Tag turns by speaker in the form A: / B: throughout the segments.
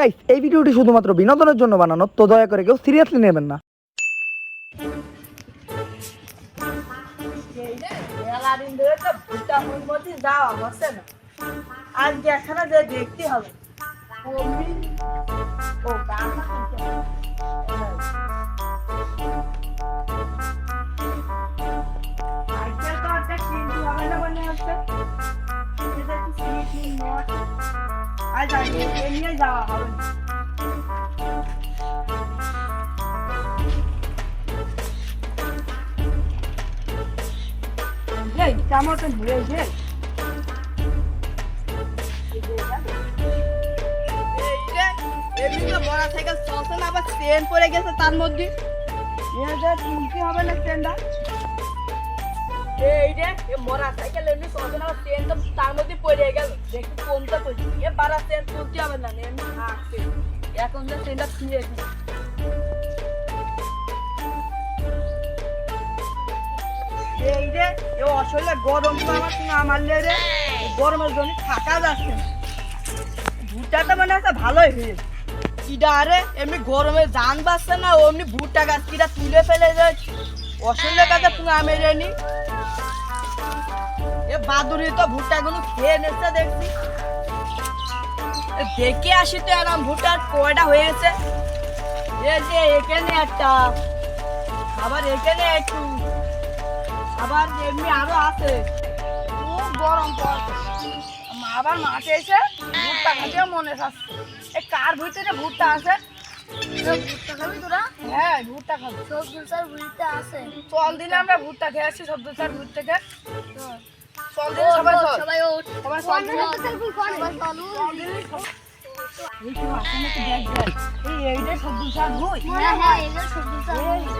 A: Guys, এই ভিডিওটি শুধুমাত্র বিনোদনের জন্য বানানো, তো দয়া করে কেউ সিরিয়াসলি নেবেন না।
B: আজকে এখানে যে দেখতে হবে যাওয়া হবে না। কেমন ঘুরেছে মরা সাইকেল চলছে না, আবার ট্রেন পড়ে গেছে তার মধ্যে তুলতে হবে না ট্রেনটা। এই যে মরা সাইকেল এমনি চলছে না, ট্রেন তো তার মধ্যে পড়ে গেল, দেখি কমতে পড়ছে বারা ট্রেন তুলতে হবে না, এমনি থাকছে এখন যে ট্রেনটা ফিরে এই যে আসলে গরম তো আমার রে, গরমের জন্য থাকা যাচ্ছে না। ভুট্টাটা মানে একটা ভালোই হয়েছে কিডা আরে এমনি গরমে জান বাঁচছে না, অমনি ভুট্টা গাছ কিটা তুলে ফেলে যায় অসলে কাছে আমি জানি এ বাদুরি তো ভুট্টা গুলো খেয়ে নেছে দেখছি। দেখে আসি তো এরম ভুট্টার কয়টা হয়ে গেছে, এই যে এখানে একটা, আবার এখানে একটু, আবার এমনি আরো আছে। খুব গরম পড়ছে, আবার মাঠে এসে ভুট্টা খেতে মনে চাচ্ছে। এই কার ভিতরে ভুট্টা আছে? ভুট্টা খাবি তোরা? হ্যাঁ ভুট্টা খাবি, সব দুসার ভুট্টা আছে। চল দিলে আমরা ভুট্টা খেয়ে আসছি সব দুসার ভুট থেকে। চল দিন সবাই, সবাই ওঠ, সবাই চল দিন, চল দিন। এই তো আসে নাকি দেখ দেখ, এইটা সব দুসার ভুট। হ্যাঁ হ্যাঁ এইটা সব দুসার ভুট।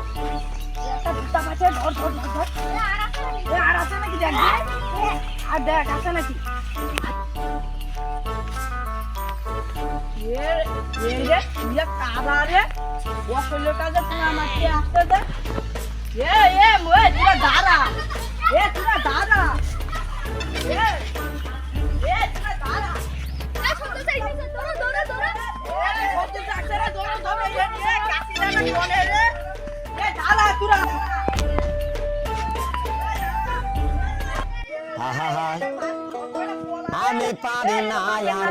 B: একটা ভুট্টা মাছে ধর ধর ধর, আর আছে নাকি দেখ দেখ, আর দেখ আছে নাকি।
C: আমি পারি না আর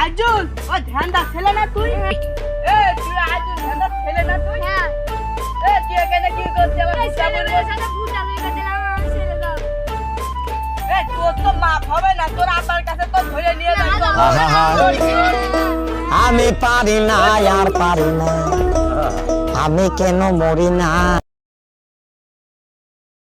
B: আজুল ও ধ্যান দা ছেলে না তুই? এ তুই আজুল ধ্যান দা ছেলে না তুই? হ্যাঁ। এ তুই এখানে কি করছিস? আমার সাথে ভুট্টা দিয়ে দিলাম, ছেড়ে দাও। এ তোর তো মাপ হবে না, তোর আপার কাছে তো ধরে নিয়ে যাবো।
C: আমি পারি না আর পারি না, আমি কেন মরি না।